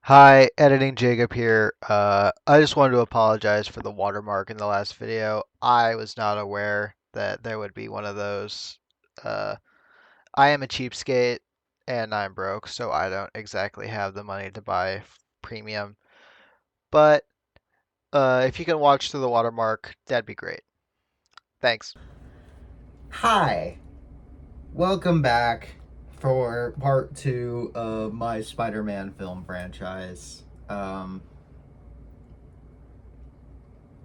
Hi, editing Jacob here. I just wanted to apologize for the watermark in the last video. I was not aware that there would be one of those. Uh, I am a cheapskate and I'm broke, so I don't exactly have the money to buy premium. But if you can watch through the watermark, that'd be great. Thanks. Hi, welcome back for part two of my Spider-Man film franchise. I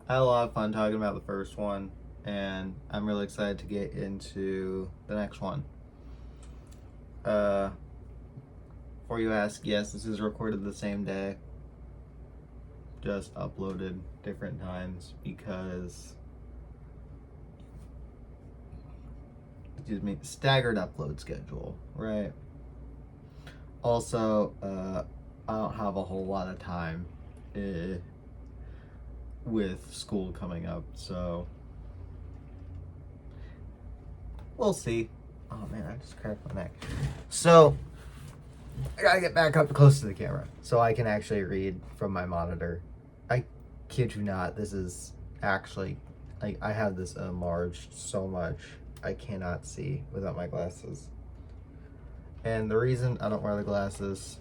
had a lot of fun talking about the first one, and I'm really excited to get into the next one. Uh, Before you ask, yes, this is recorded the same day, just uploaded different times because, excuse me, staggered upload schedule, right? Also, I don't have a whole lot of time. With school coming up, so we'll see. Oh man, I just cracked my neck. So I gotta get back up close to the camera so I can actually read from my monitor. I kid you not, this is actually like I have this enlarged so much I cannot see without my glasses. And the reason I don't wear the glasses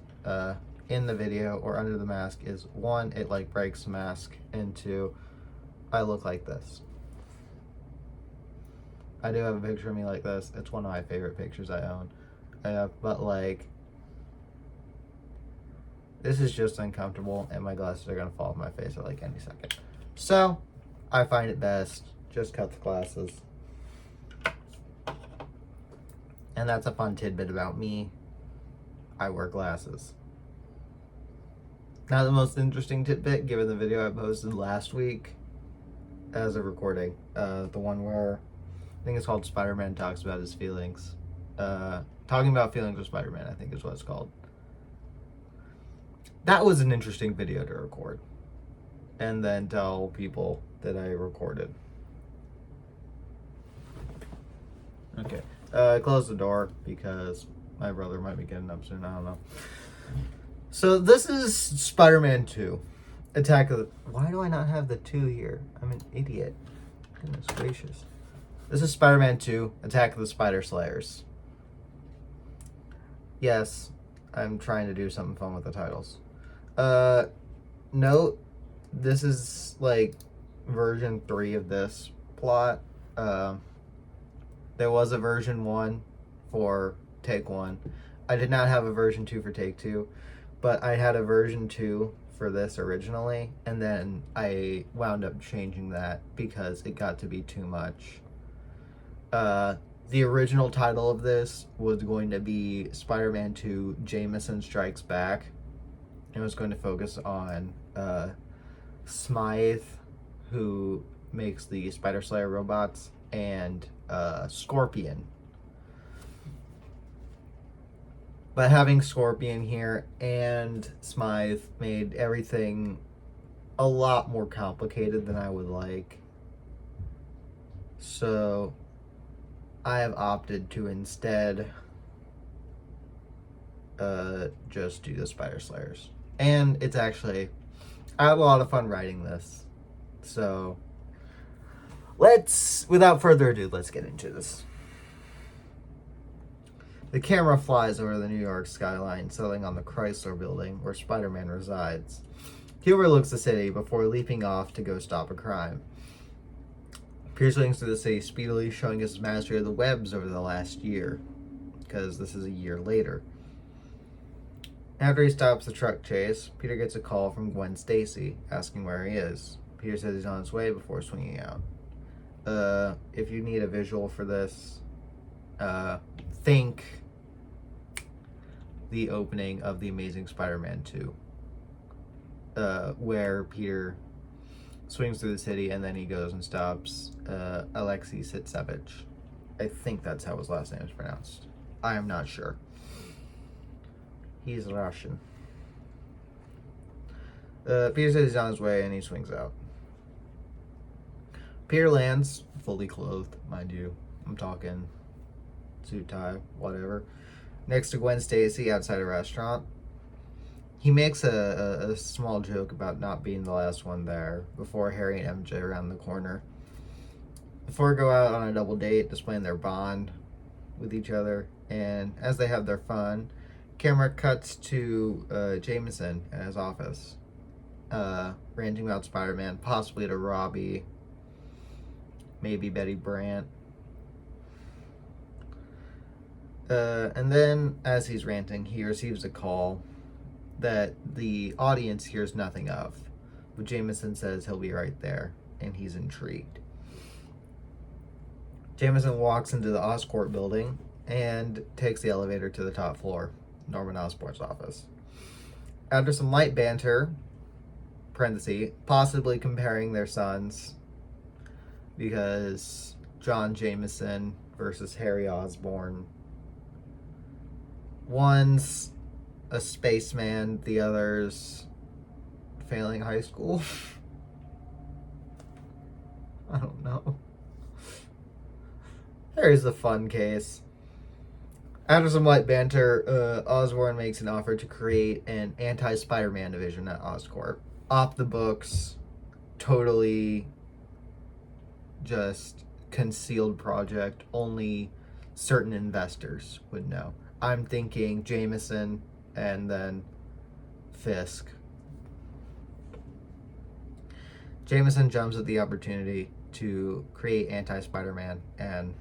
in the video or under the mask is one, it like breaks the mask, and two, I look like this. I do have a picture of me like this. It's one of my favorite pictures I own. But like, this is just uncomfortable, and my glasses are gonna fall off my face at like any second. So, I find it best just cut the glasses. And that's a fun tidbit about me. I wear glasses. Not the most interesting tidbit, given the video I posted last week as a recording. The one where I think it's called Spider-Man Talks About His Feelings. Talking about feelings with Spider-Man, I think is what it's called. That was an interesting video to record and then tell people that I recorded. Okay. Close the door because my brother might be getting up soon. I don't know. So this is Spider-Man 2. Attack of the... Why do I not have the 2 here? I'm an idiot. Goodness gracious. This is Spider-Man 2, Attack of the Spider Slayers. Yes, I'm trying to do something fun with the titles. Note, this is like version 3 of this plot. There was a version 1 for take 1. I did not have a version 2 for take 2, but I had a version 2 for this originally, and then I wound up changing that because it got to be too much. The original title of this was going to be Spider-Man 2 Jameson Strikes Back. It was going to focus on Smythe, who makes the Spider Slayer robots, and Scorpion. But having Scorpion here and Smythe made everything a lot more complicated than I would like. So I have opted to instead just do the Spider Slayers. And it's actually, I had a lot of fun writing this. So without further ado, let's get into this. The camera flies over the New York skyline, settling on the Chrysler Building where Spider-Man resides. He overlooks the city before leaping off to go stop a crime. Peter swings through the city speedily, showing his mastery of the webs over the last year, because this is a year later. After he stops the truck chase, Peter gets a call from Gwen Stacy, asking where he is. Peter says he's on his way before swinging out. If you need a visual for this, think the opening of The Amazing Spider-Man 2, where Peter swings through the city and then he goes and stops Alexei Sitsevich. I think that's how his last name is pronounced. I am not sure. He's Russian. Peter says he's on his way and he swings out. Peter lands, fully clothed, mind you. I'm talking suit, tie, whatever, next to Gwen Stacy outside a restaurant. he makes a small joke about not being the last one there before Harry and MJ around the corner. The four go out on a double date, displaying their bond with each other, and as they have their fun, camera cuts to Jameson at his office, ranting about Spider-Man, possibly to Robbie, maybe Betty Brant. And then, as he's ranting, he receives a call that the audience hears nothing of. But Jameson says he'll be right there, and he's intrigued. Jameson walks into the Oscorp building and takes the elevator to the top floor, Norman Osborn's office. After some light banter, parenthesis, possibly comparing their sons, because John Jameson versus Harry Osborn. One's a spaceman, the other's failing high school. I don't know. Harry's the fun case. After some light banter, Osborn makes an offer to create an anti-Spider-Man division at Oscorp. Off the books, totally just concealed project. Only certain investors would know. I'm thinking Jameson and then Fisk. Jameson jumps at the opportunity to create anti-Spider-Man and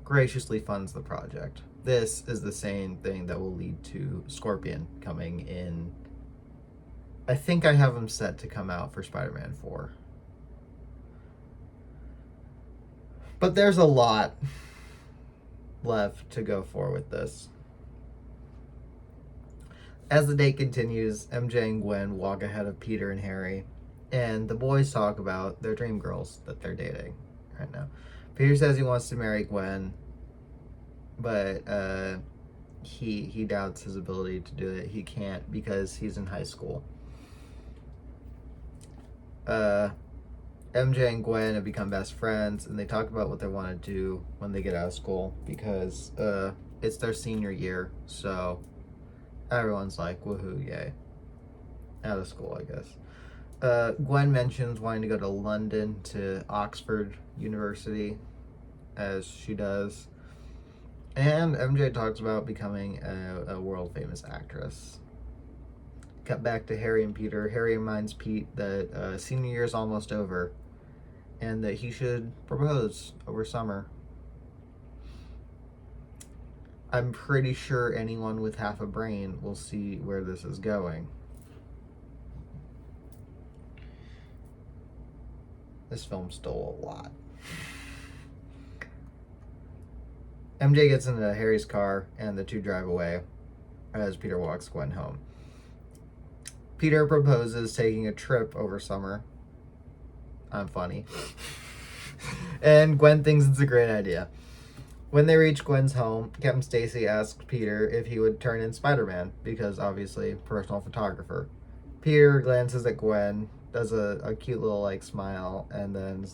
graciously funds the project. This is the same thing that will lead to Scorpion coming in. I think I have him set to come out for Spider-Man 4. But there's a lot left to go for with this. As the date continues, MJ and Gwen walk ahead of Peter and Harry, and the boys talk about their dream girls that they're dating right now. Peter says he wants to marry Gwen, but he doubts his ability to do it. He can't because he's in high school. MJ and Gwen have become best friends, and they talk about what they want to do when they get out of school because it's their senior year, so everyone's like, woohoo, yay. Out of school, I guess. Gwen mentions wanting to go to London to Oxford University, as she does. And MJ talks about becoming a world-famous actress. Cut back to Harry and Peter. Harry reminds Pete that senior year is almost over and that he should propose over summer. I'm pretty sure anyone with half a brain will see where this is going. This film stole a lot. MJ gets into Harry's car and the two drive away as Peter walks Gwen home. Peter proposes taking a trip over summer. I'm funny. And Gwen thinks it's a great idea. When they reach Gwen's home, Captain Stacy asks Peter if he would turn in Spider-Man, because obviously, personal photographer. Peter glances at Gwen, does a cute little smile, and then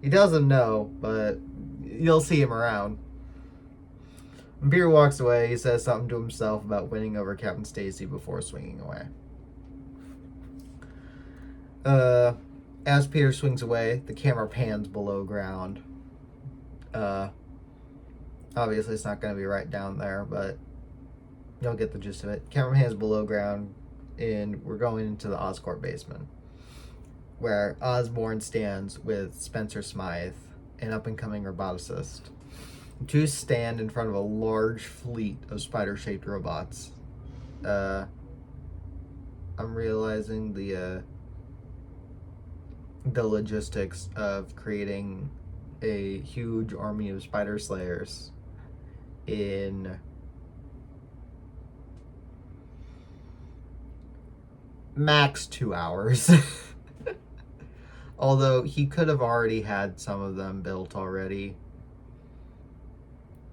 he doesn't know, but you'll see him around. When Peter walks away, he says something to himself about winning over Captain Stacy before swinging away. As Peter swings away, the camera pans below ground. Obviously, it's not going to be right down there, but you'll get the gist of it. Camera pans below ground, and we're going into the Oscorp basement, where Osborn stands with Spencer Smythe, an up-and-coming roboticist. The two stand in front of a large fleet of spider-shaped robots. I'm realizing the logistics of creating a huge army of spider slayers in max 2 hours. Although he could have already had some of them built already,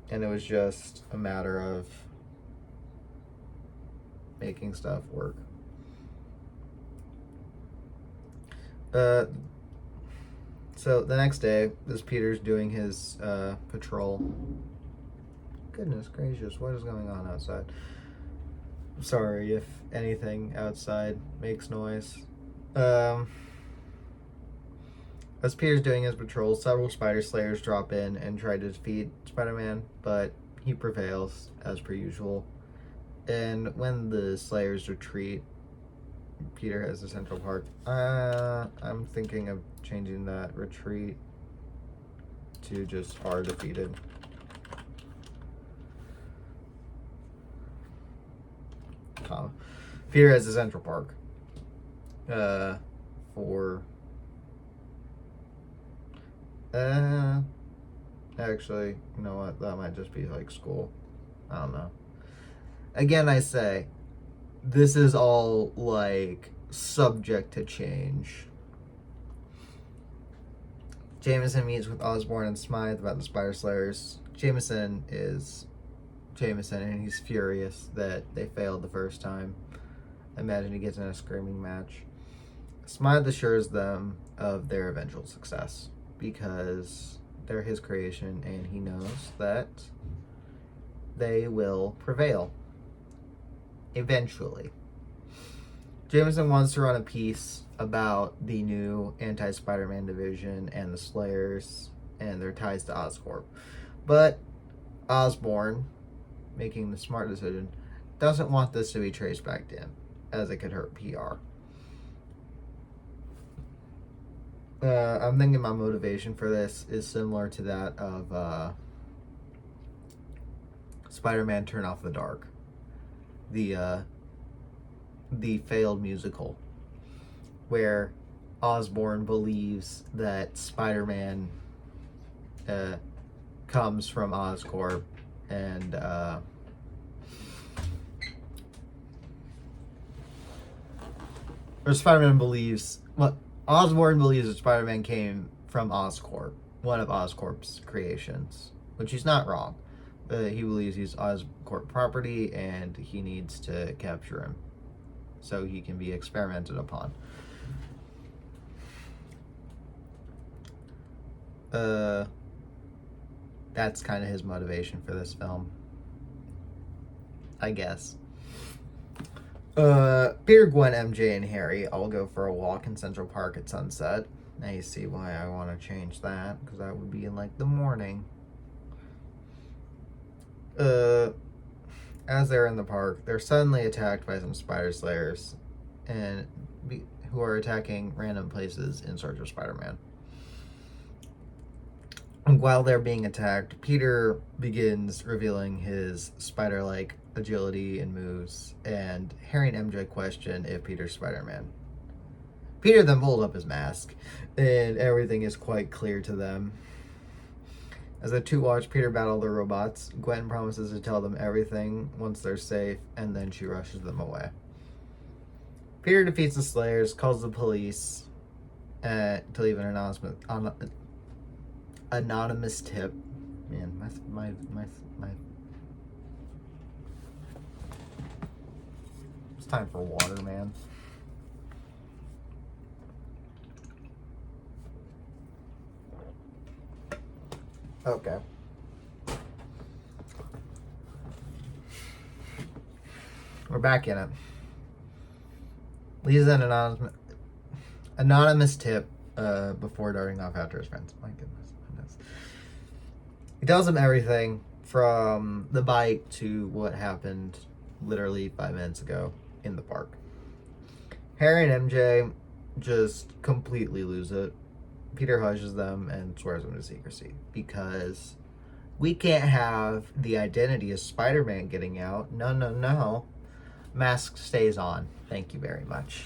and it was just a matter of making stuff work. So the next day, as Peter's doing his patrol. Goodness gracious, what is going on outside? Sorry if anything outside makes noise. As Peter's doing his patrol, several Spider Slayers drop in and try to defeat Spider-Man, but he prevails, as per usual. And when the Slayers retreat, Peter has the Central Park. I'm thinking of changing that retreat to just are defeated. Peter has the Central Park. For actually, you know what? That might just be like school. I don't know. Again, I say this is all like subject to change. Jameson meets with Osborn and Smythe about the Spider Slayers. Jameson is Jameson, and he's furious that they failed the first time. I imagine he gets in a screaming match. Smythe assures them of their eventual success because they're his creation and he knows that they will prevail eventually. Jameson wants to run a piece about the new anti-Spider-Man division and the Slayers and their ties to Oscorp. But Osborn, making the smart decision, doesn't want this to be traced back to him, as it could hurt PR. I'm thinking my motivation for this is similar to that of Spider-Man Turn Off the Dark, the failed musical, where Osborn believes that Spider-Man comes from Oscorp, and or Spider-Man believes Osborn believes that Spider-Man came from Oscorp, one of Oscorp's creations, which he's not wrong. He believes he's Oscorp property and he needs to capture him so he can be experimented upon. That's kind of his motivation for this film, I guess. Peter, Gwen, MJ, and Harry all go for a walk in Central Park at sunset. Now you see why I want to change that, because that would be in like the morning. As they're in the park, they're suddenly attacked by some Spider Slayers, who are attacking random places in search of Spider-Man. And while they're being attacked, Peter begins revealing his spider-like agility and moves, and Harry and MJ question if Peter's Spider-Man. Peter then pulls up his mask, and everything is quite clear to them. As the two watch Peter battle the robots, Gwen promises to tell them everything once they're safe, and then she rushes them away. Peter defeats the Slayers, calls the police to leave an anonymous tip. Man, my it's time for water, man. Okay. We're back in it. Leaves an anonymous tip before darting off after his friends. My goodness. He tells them everything from the bite to what happened literally 5 minutes ago in the park. Harry and MJ just completely lose it. Peter hushes them and swears them to secrecy because we can't have the identity of Spider-Man getting out. No. Mask stays on. Thank you very much.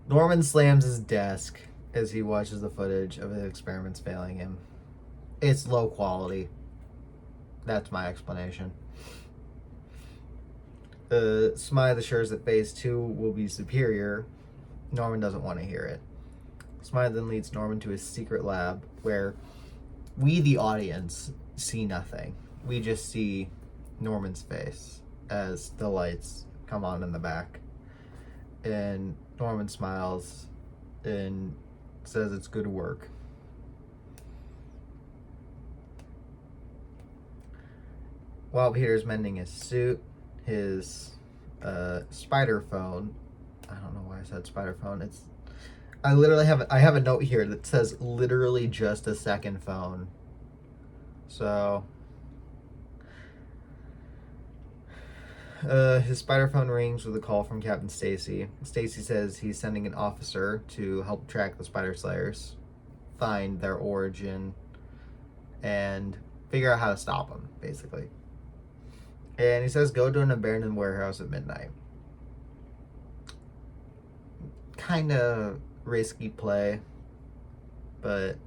Norman slams his desk as he watches the footage of his experiments failing him. It's low quality. That's my explanation. Smythe assures that Phase 2 will be superior. Norman doesn't want to hear it. Smythe then leads Norman to his secret lab where we, the audience, see nothing. We just see Norman's face as the lights come on in the back. And Norman smiles and says it's good work. While Peter's mending his suit, his spider phone. I don't know why I said spider phone. I have a note here that says literally just a second phone. So his spider phone rings with a call from Captain Stacy. Stacy says he's sending an officer to help track the Spider Slayers, find their origin, and figure out how to stop them, basically. And he says go to an abandoned warehouse at midnight. Kind of risky play, but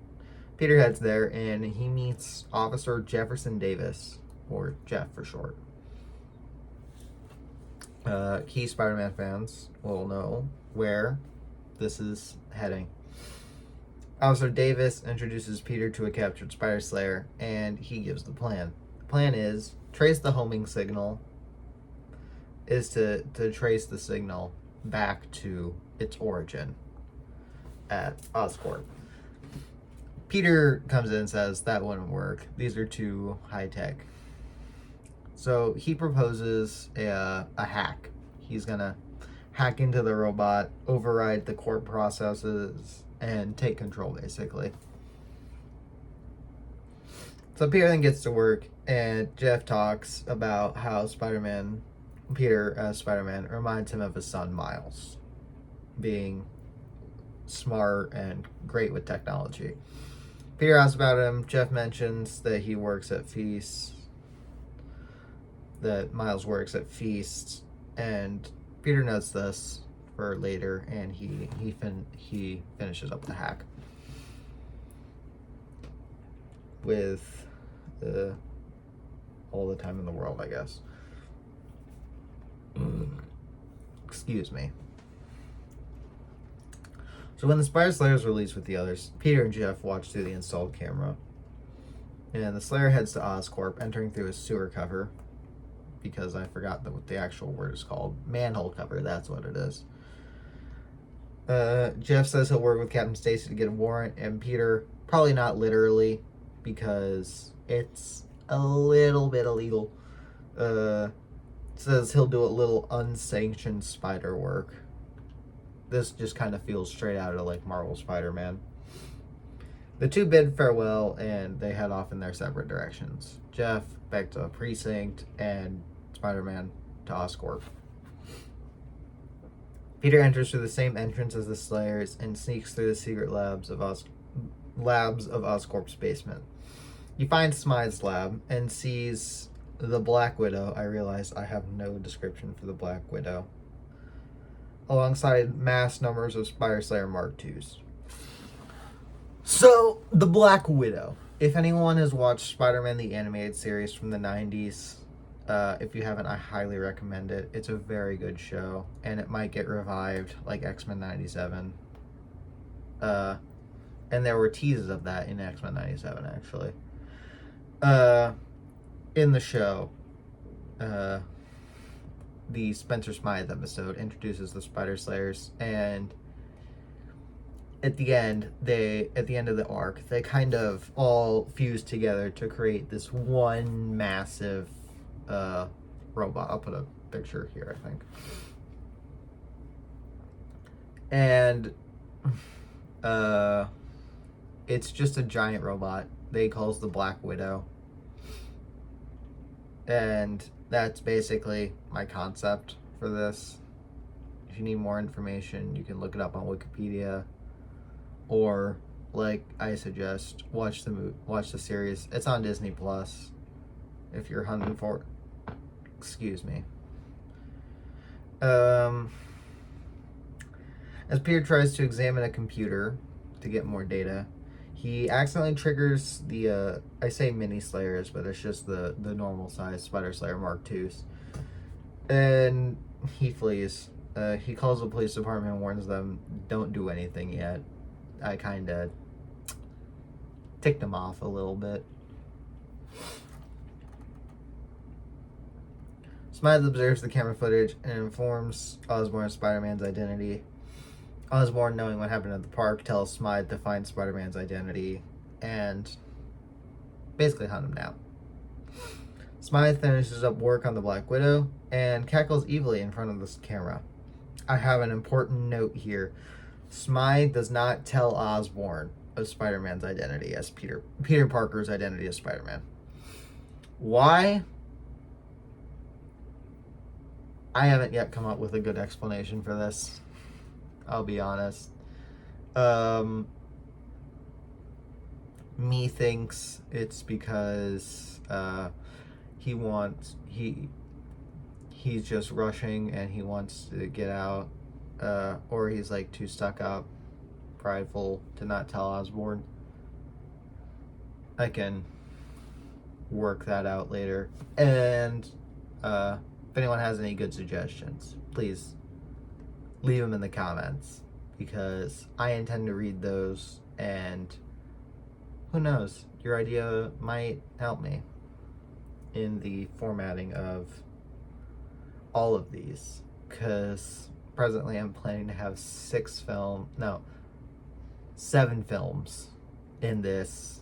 Peter heads there and he meets Officer Jefferson Davis, or Jeff for short. Key Spider-Man fans will know where this is heading. Officer Davis introduces Peter to a captured Spider Slayer, and he gives the plan. The plan is trace the homing signal. Is to trace the signal back to its origin at Oscorp. Peter comes in and says that wouldn't work. These are too high tech. So he proposes a hack. He's gonna hack into the robot, override the Corp processes, and take control, basically. So Peter then gets to work, and Jeff talks about how Peter as Spider-Man reminds him of his son Miles, being smart and great with technology. Peter asks about him. Jeff mentions that he works at Feast, that Miles works at Feast, and Peter notes this for later, and he finishes up the hack with all the time in the world, I guess. Excuse me. So when the Spider Slayer is released with the others, Peter and Jeff watch through the installed camera. And the Slayer heads to Oscorp, entering through a sewer cover, because I forgot what the actual word is called. Manhole cover, that's what it is. Jeff says he'll work with Captain Stacy to get a warrant, and Peter, probably not literally, because it's a little bit illegal, says he'll do a little unsanctioned spider work. This just kind of feels straight out of like Marvel Spider-Man. The two bid farewell and they head off in their separate directions. Jeff back to Precinct and Spider-Man to Oscorp. Peter enters through the same entrance as the Slayers and sneaks through the secret labs of Oscorp's basement. He finds Smythe's lab and sees the Black Widow. I realize I have no description for the Black Widow, alongside mass numbers of Spider Slayer Mark IIs. So, the Black Widow. If anyone has watched Spider-Man the Animated Series from the 90s, if you haven't, I highly recommend it. It's a very good show, and it might get revived like X-Men 97. And there were teases of that in X-Men 97, actually. In the show, the Spencer Smythe episode introduces the Spider Slayers, and at the end of the arc, they kind of all fuse together to create this one massive robot. I'll put a picture here, I think. And it's just a giant robot they calls the Black Widow. And that's basically my concept for this. If you need more information, you can look it up on Wikipedia, or like I suggest, watch the series. It's on Disney Plus. If you're hunting for, excuse me. As Peter tries to examine a computer to get more data, he accidentally triggers the, I say mini Slayers, but it's just the normal size Spider Slayer Mark IIs. And he flees. He calls the police department and warns them, don't do anything yet. I kind of ticked him off a little bit. Smythe observes the camera footage and informs Osborn of Spider-Man's identity. Osborn, knowing what happened at the park, tells Smythe to find Spider-Man's identity and basically hunt him down. Smythe finishes up work on the Black Widow and cackles evilly in front of this camera. I have an important note here. Smythe does not tell Osborn of Spider-Man's identity as Peter Parker's identity as Spider-Man. Why? I haven't yet come up with a good explanation for this. I'll be honest. Me thinks it's because he's just rushing and he wants to get out, or he's like too stuck up, prideful to not tell Osborn. I can work that out later. And if anyone has any good suggestions, please leave them in the comments, because I intend to read those, and who knows, your idea might help me in the formatting of all of these, because presently I'm planning to have 7 films in this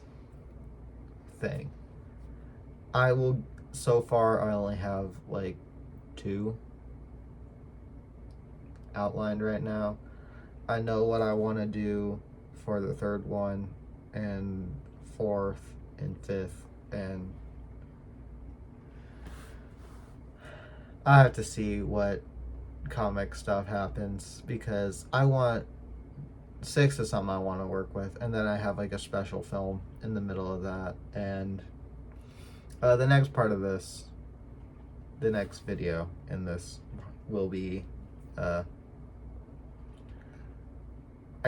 thing. So far I only have like 2 outlined right now. I know what I want to do for the 3rd one and 4th and 5th, and I have to see what comic stuff happens, because I want 6 is something I want to work with, and then I have like a special film in the middle of that. And the next part of this, the next video in this will be I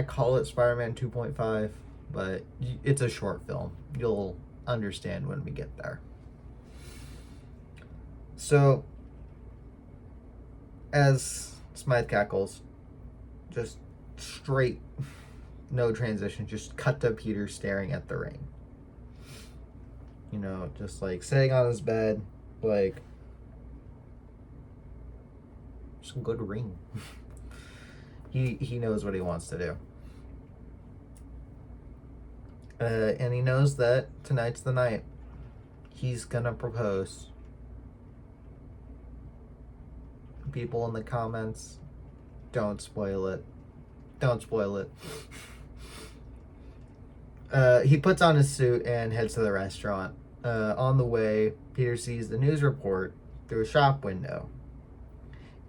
call it Spider-Man 2.5, but it's a short film. You'll understand when we get there. So, as Smythe cackles, just straight, no transition, just cut to Peter staring at the ring. You know, just like sitting on his bed, like, just a good ring. He knows what he wants to do. And he knows that tonight's the night. He's gonna propose. People in the comments, don't spoil it. Don't spoil it. He puts on his suit and heads to the restaurant. On the way, Peter sees the news report through a shop window.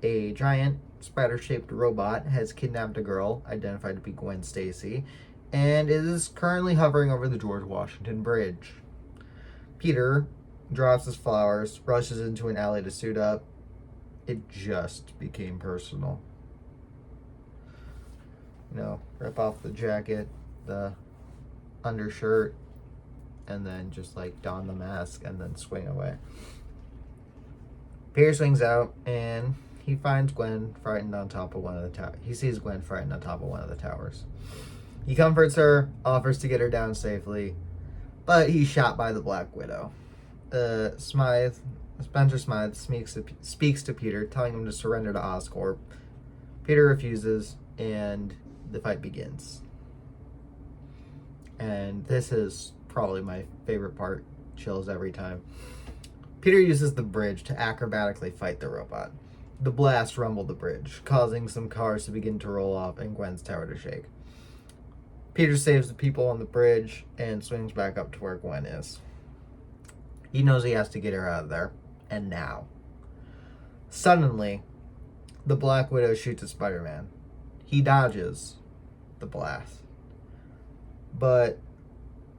A giant spider-shaped robot has kidnapped a girl, identified to be Gwen Stacy, and is currently hovering over the George Washington Bridge. Peter drops his flowers, rushes into an alley to suit up. It just became personal. You know, rip off the jacket, the undershirt, and then just like don the mask and then swing away. Peter swings out and he finds Gwen frightened on top of one of the towers. He sees Gwen frightened on top of one of the towers. He comforts her, offers to get her down safely, but he's shot by the Black Widow. Spencer Smythe speaks to Peter, telling him to surrender to Oscorp. Peter refuses, and the fight begins. And this is probably my favorite part. Chills every time. Peter uses the bridge to acrobatically fight the robot. The blast rumbled the bridge, causing some cars to begin to roll off and Gwen's tower to shake. Peter saves the people on the bridge and swings back up to where Gwen is. He knows he has to get her out of there, and now. Suddenly, the Black Widow shoots at Spider-Man. He dodges the blast, but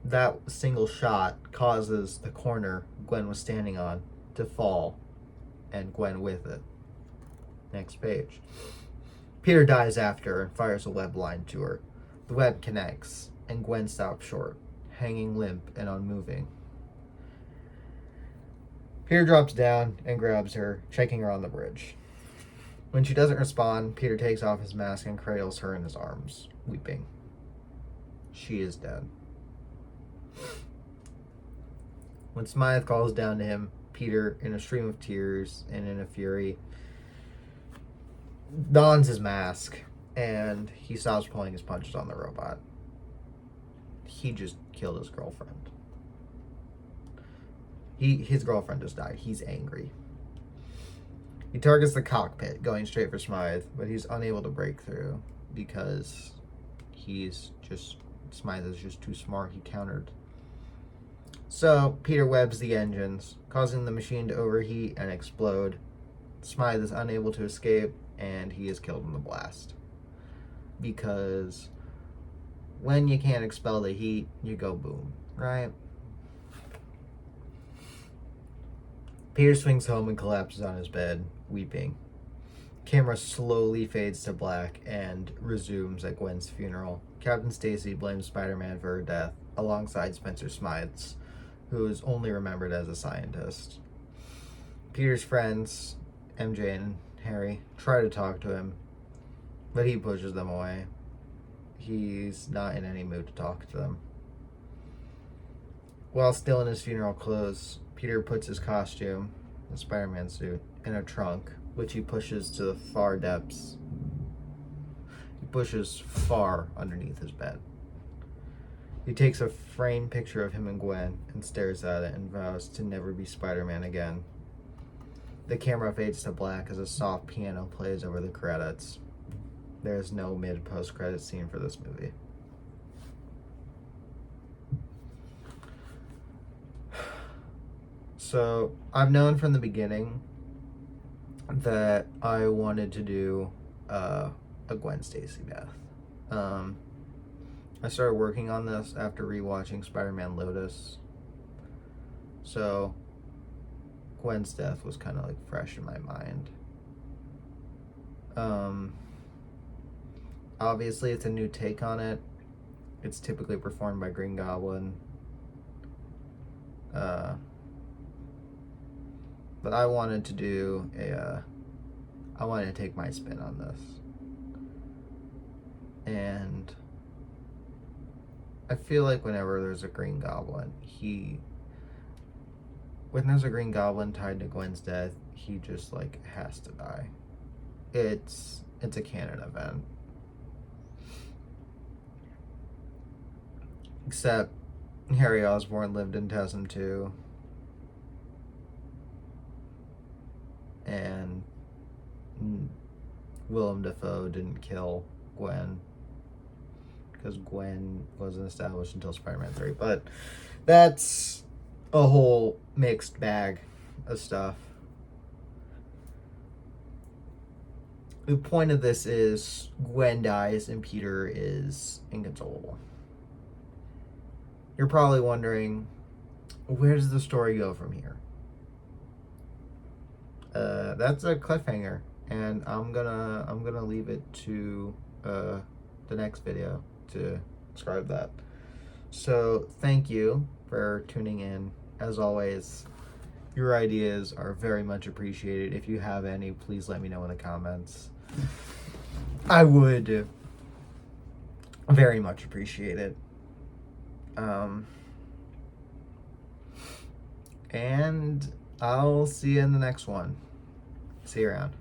that single shot causes the corner Gwen was standing on to fall, and Gwen with it. Next page. Peter dives after her and fires a web line to her. The web connects, and Gwen stops short, hanging limp and unmoving. Peter drops down and grabs her, shaking her on the bridge. When she doesn't respond, Peter takes off his mask and cradles her in his arms, weeping. She is dead. When Smythe calls down to him, Peter, in a stream of tears and in a fury, dons his mask, and he stops pulling his punches on the robot. He just killed his girlfriend. His girlfriend just died. He's angry. He targets the cockpit, going straight for Smythe, but he's unable to break through because Smythe is just too smart. He countered. So Peter webs the engines, causing the machine to overheat and explode. Smythe is unable to escape, and he is killed in the blast. Because when you can't expel the heat, you go boom, right? Peter swings home and collapses on his bed, weeping. Camera slowly fades to black and resumes at Gwen's funeral. Captain Stacy blames Spider-Man for her death, alongside Spencer Smythe's, who is only remembered as a scientist. Peter's friends, MJ and Harry, try to talk to him, but he pushes them away. He's not in any mood to talk to them. While still in his funeral clothes, Peter puts his costume, the Spider-Man suit, in a trunk, which he pushes to the far depths. He pushes far underneath his bed. He takes a framed picture of him and Gwen and stares at it and vows to never be Spider-Man again. The camera fades to black as a soft piano plays over the credits. There is no mid-post-credit scene for this movie. So, I've known from the beginning that I wanted to do a Gwen Stacy death. I started working on this after rewatching Spider-Man Lotus. So, Gwen's death was kind of like fresh in my mind. Obviously, it's a new take on it. It's typically performed by Green Goblin. But I wanted to do I wanted to take my spin on this. And I feel like whenever there's a Green Goblin, when there's a Green Goblin tied to Gwen's death, he just like has to die. It's a canon event. Except Harry Osborn lived in TESM 2. And Willem Dafoe didn't kill Gwen, because Gwen wasn't established until Spider-Man 3. But that's a whole mixed bag of stuff. The point of this is Gwen dies and Peter is inconsolable. You're probably wondering, where does the story go from here? That's a cliffhanger, and I'm gonna leave it to the next video to describe that. So thank you for tuning in. As always, your ideas are very much appreciated. If you have any, please let me know in the comments. I would very much appreciate it. And I'll see you in the next one. See you around.